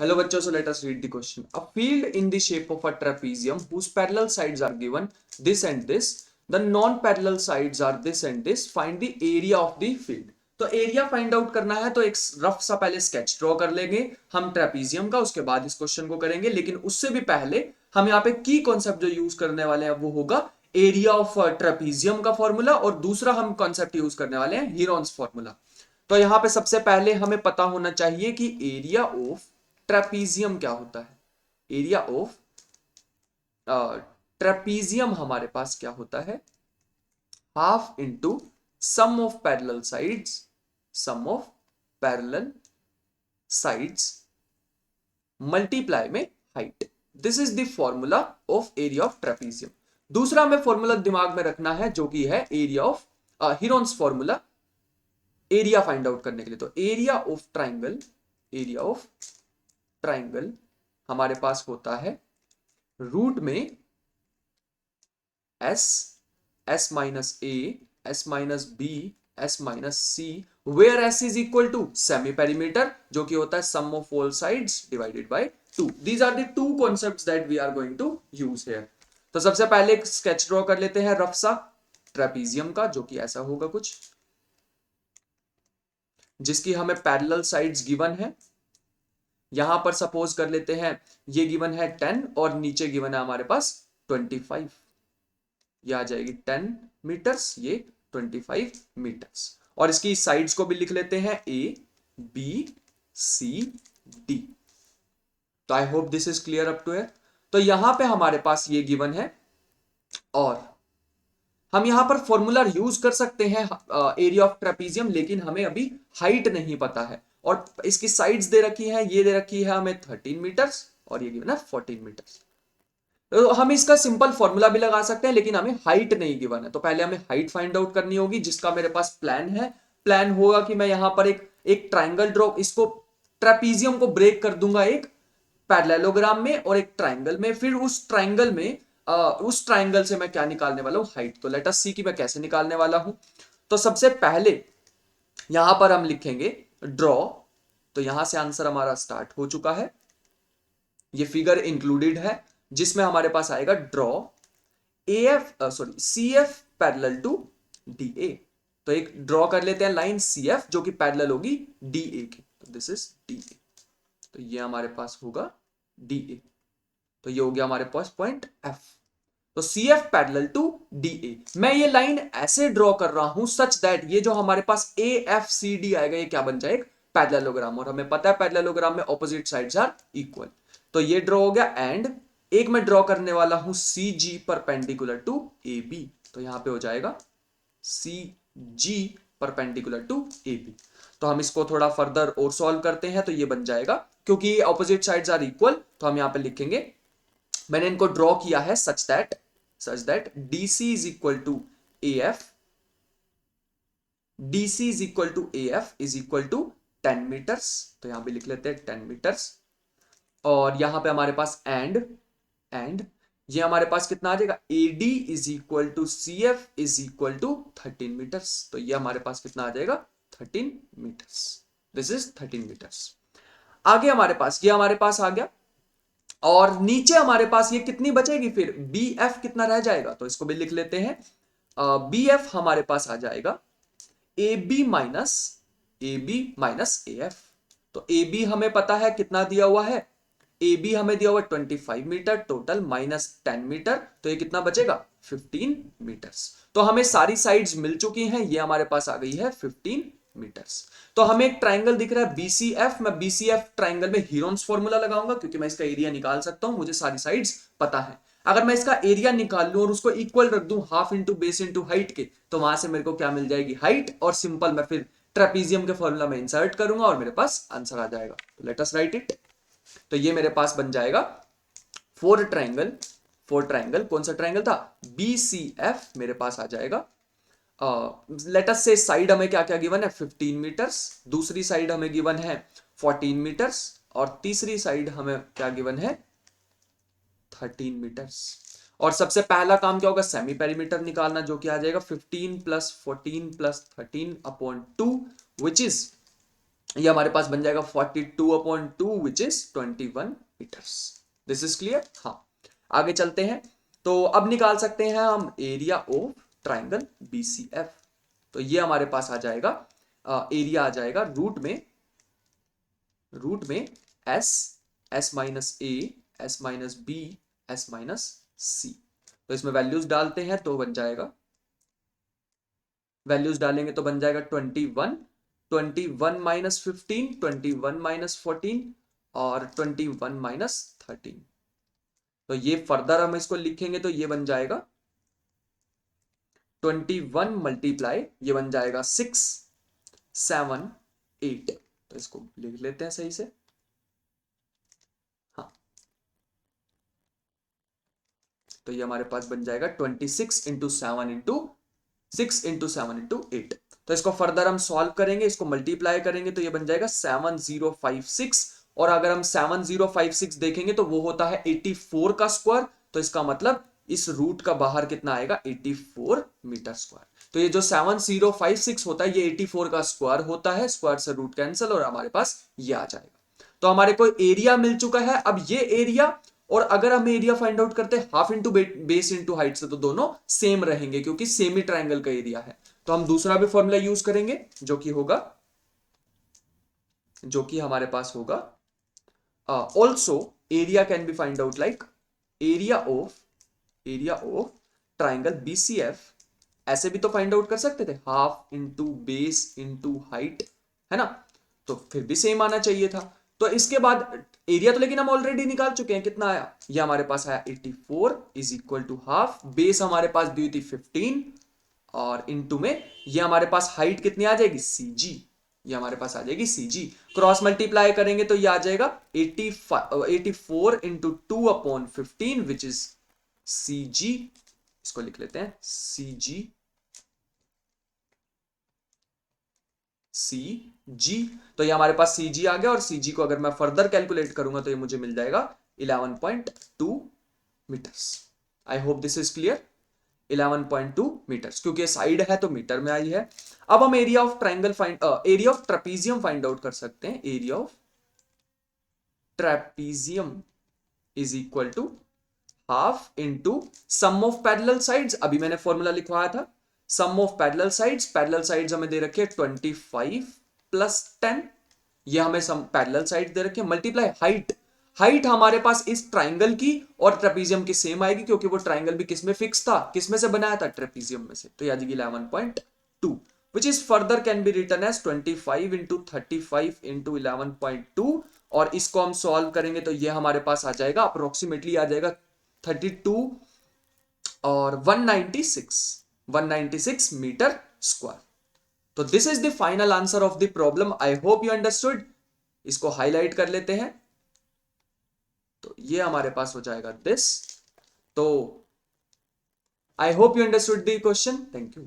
Hello bachcho, so let us read the question. A field in the shape of a trapezium whose parallel sides are given this and this, the non-parallel sides are this and this, find the area of the field. तो area find out करना है तो एक rough सा पहले sketch draw कर लेंगे हम ट्रेपीजियम का, उसके बाद इस क्वेश्चन को करेंगे। लेकिन उससे भी पहले हम यहाँ पे की कॉन्सेप्ट जो यूज करने वाले हैं वो होगा एरिया ऑफ ट्रेपीजियम का फॉर्मूला, और दूसरा हम कॉन्सेप्ट यूज करने वाले हैं हीरोन्स फॉर्मूला। तो यहाँ पे सबसे पहले हमें पता होना चाहिए कि एरिया ऑफ ट्रेपीजियम क्या होता है। एरिया ऑफ ट्रेपीजियम हमारे पास क्या होता है, half into sum of parallel sides, sum of parallel sides multiply में height. This is the formula of area of trapezium. दूसरा हमें फॉर्मूला दिमाग में रखना है जो कि है area of Heron's formula area find out करने के लिए। तो area of triangle, area of triangle हमारे पास होता है रूट में S, S minus A, S minus B, S minus C, where S is equal to semi perimeter जो कि होता है sum of all sides divided by 2। These are the two concepts that we are going to use here. तो सबसे पहले एक sketch draw कर लेते हैं रफ सा ट्रेपीजियम का, जो कि ऐसा होगा कुछ, जिसकी हमें पैरेलल साइड्स गिवन है। यहां पर सपोज कर लेते हैं ये गिवन है 10 और नीचे गिवन है हमारे पास 25। ये आ जाएगी 10 मीटर्स, ये 25 मीटर्स। और इसकी साइड्स को भी लिख लेते हैं ए बी सी डी। तो I hope this is clear up to here. तो यहां पे हमारे पास ये गिवन है और हम यहां पर फॉर्मूला यूज कर सकते हैं एरिया ऑफ ट्रेपीजियम, लेकिन हमें अभी हाइट नहीं पता है। और इसकी साइड्स दे रखी है, ये दे रखी है हमें 13 मीटर्स और ये गिवन है 14 मीटर्स। तो हम इसका सिंपल फॉर्मूला भी लगा सकते हैं, लेकिन हमें हाइट नहीं गिवन है। तो पहले हमें हाइट फाइंड आउट करनी होगी, जिसका मेरे पास प्लान है। प्लान होगा कि मैं यहां पर एक ट्राइंगल ड्रॉ, इसको ट्रेपीजियम को ब्रेक कर दूंगा एक पैरेललोग्राम में और एक ट्राइंगल में। फिर उस ट्राइंगल में उस ट्राइंगल से मैं क्या निकालने वाला हूं, हाइट। तो लेट अस सी कि मैं कैसे निकालने वाला हूं। तो सबसे पहले यहां पर हम लिखेंगे ड्रॉ। तो यहां से आंसर हमारा स्टार्ट हो चुका है। ये फिगर इंक्लूडेड है जिसमें हमारे पास आएगा draw A F sorry C F parallel to D A. तो एक ड्रॉ कर लेते हैं लाइन सी एफ जो कि पैरेलल होगी डी ए की। तो दिस इज डी ए। तो ये हमारे पास होगा डी ए। तो ये हो गया हमारे पास पॉइंट एफ। तो C F parallel to D A. मैं ये लाइन ऐसे ड्रॉ कर रहा हूं सच दैट ये जो हमारे पास ए एफ सी डी आएगा ये क्या बन जाए, एक पैरेललोग्राम। और हमें पता है पैरेललोग्राम में ऑपोजिट साइड्स आर इक्वल। तो ये ड्रॉ हो गया। एंड एक मैं ड्रॉ करने वाला हूं सी जी परपेंडिकुलर टू ए बी। तो यहां पे हो जाएगा सी जी परपेंडिकुलर टू ए बी। तो हम इसको थोड़ा फर्दर और सॉल्व करते हैं। तो ये बन जाएगा, क्योंकि ऑपोजिट साइड्स आर इक्वल, तो हम यहां पे लिखेंगे, मैंने इनको ड्रॉ किया है such that DC is equal to A F, DC is equal to A F is equal to 10 metres. तो यहां पे लिख लेते हैं 10 मीटर्स। और यहां पे हमारे पास एंड ये हमारे पास कितना आ जाएगा, AD is equal to C F is equal to 13 metres. तो ये हमारे पास कितना आ जाएगा, 13 मीटर्स। This is 13 metres. आगे हमारे पास ये हमारे पास आ गया। और नीचे हमारे पास ये कितनी बचेगी, फिर बी एफ कितना रह जाएगा। तो इसको भी लिख लेते हैं। बी एफ हमारे पास आ जाएगा A B minus A F. तो ए बी हमें पता है कितना दिया हुआ है, ए बी हमें दिया हुआ 25 मीटर टोटल माइनस 10 मीटर। तो ये कितना बचेगा, 15 मीटर्स। तो हमें सारी साइड्स मिल चुकी हैं। ये हमारे पास आ गई है 15 मीटर्स। तो हमें एक ट्राइंगल दिख रहा है बीसीएफ। मैं बीसीएफ ट्राइंगल में हीरोन्स फॉर्मूला लगाऊंगा, क्योंकि मैं इसका एरिया निकाल सकता हूं, मुझे सारी साइड्स पता है। अगर मैं इसका एरिया निकाल लूं और उसको इक्वल रख दूं half into base into height के, तो वहां से मेरे को क्या मिल जाएगी, हाइट। और सिंपल मैं फिर ट्रेपीजियम के फॉर्मूला में इंसर्ट करूंगा और मेरे पास आंसर आ जाएगा। तो लेट अस राइट इट। तो ये मेरे पास बन जाएगा फोर ट्राइंगल। कौन सा ट्राइंगल था, बीसीएफ मेरे पास आ जाएगा। लेट अस से साइड हमें क्या क्या गिवन है, 15 मीटर्स, दूसरी साइड हमें गिवन है 14 मीटर्स, और तीसरी साइड हमें क्या गिवन है, 13 मीटर्स। और सबसे पहला काम क्या होगा, सेमी पेरीमीटर निकालना, जो कि आ जाएगा 15 plus 14 plus 13 upon 2 which is ये हमारे पास बन जाएगा 42/2 which is 21 metres. This is clear. हाँ, आगे चलते हैं। तो अब निकाल सकते हैं हम एरिया ऑफ ट्राइंगल बीसीएफ। तो ये हमारे पास आ जाएगा, एरिया आ जाएगा रूट में S, S minus A, S minus B, S minus C. तो इसमें वैल्यूज डालते हैं तो बन जाएगा, वैल्यूज डालेंगे तो बन जाएगा 21, 21 माइनस 15, 21 माइनस 14 और 21 माइनस 13। तो ये फर्दर हम इसको लिखेंगे तो ये बन जाएगा 21 मल्टीप्लाई, ये बन जाएगा 6, 7, 8। तो इसको लिख लेते हैं सही से। हाँ, तो ये हमारे पास बन जाएगा 26 इंटू 7 इंटू 6 इंटू 7 इंटू 8। तो इसको फर्दर हम सॉल्व करेंगे, इसको मल्टीप्लाई करेंगे तो ये बन जाएगा 7056। और अगर हम 7056 देखेंगे तो वो होता है 84 का स्क्वायर। तो इसका मतलब इस रूट का बाहर कितना आएगा, 84 मीटर स्क्वायर। तो ये जो 7056 होता है ये 84 का स्क्वायर होता है, स्क्वायर से रूट कैंसिल और हमारे पास ये आ जाएगा। तो हमारे को एरिया मिल चुका है। अब ये एरिया, और अगर हम एरिया फाइंड आउट करते हैं half into base into height से, तो दोनों सेम रहेंगे क्योंकि सेमी ट्राइंगल का एरिया है। तो हम दूसरा भी फॉर्मूला यूज करेंगे जो कि हमारे पास होगा also area can be find out like area of triangle BCF. ऐसे भी तो फाइंड आउट कर सकते थे, half into base into height, है ना। तो फिर भी सेम आना चाहिए था। तो इसके बाद एरिया तो लेकिन हम ऑलरेडी निकाल चुके हैं, कितना आया, ये हमारे पास आया 84 is equal to half, base हमारे पास दी थी 15 और इनटू में ये हमारे पास हाइट कितनी आ जाएगी, सीजी। ये हमारे पास आ जाएगी सीजी। क्रॉस मल्टीप्लाई करेंगे तो ये आ जाएगा 84 इंटू 2/15 विच इज सीजी। इसको लिख लेते हैं सीजी, सीजी। तो ये हमारे पास सीजी आ गया और सीजी को अगर मैं फर्दर कैलकुलेट करूंगा तो ये मुझे मिल जाएगा 11.2 metres. I hope this is clear. 11.2 metres, क्योंकि साइड है तो मीटर में आई है। अब हम area of triangle area of trapezium find out कर सकते हैं। Area of trapezium is equal to half into sum of parallel sides. अभी मैंने फॉर्मूला लिखवाया था, सम ऑफ पैरेलल साइड्स हमें दे रखे 25 प्लस 10। ये हमें सम पैरेलल साइड दे रखे, मल्टीप्लाई हाइट हमारे पास इस ट्राइंगल की और ट्रेपीजियम की सेम आएगी क्योंकि वो ट्राइंगल भी किसमें फिक्स था, किसमें से बनाया था, ट्रेपीजियम में से। तो ये आ जाएगी 11.2 which is further can be written as 25 into 35 into 11.2। और इसको हम सॉल्व करेंगे तो ये हमारे पास आ जाएगा अप्रोक्सीमेटली आ जाएगा 32 और 196 मीटर स्क्वायर। तो this is the final answer of the problem. I hope you understood. इसको हाईलाइट कर लेते हैं तो ये हमारे पास हो जाएगा दिस। तो I hope you understood the question. Thank you.